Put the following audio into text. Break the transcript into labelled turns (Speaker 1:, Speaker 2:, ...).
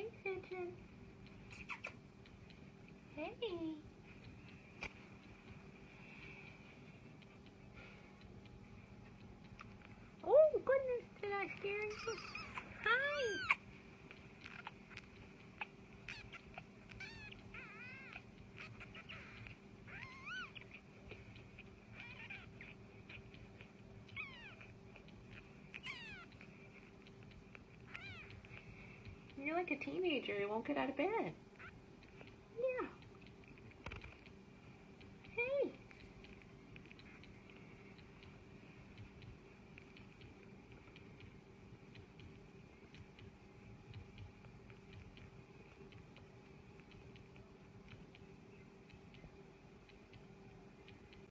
Speaker 1: Hey, Pigeon. Hey. Oh, goodness, did I scare you? Hi. You're like a teenager. You won't get out of bed.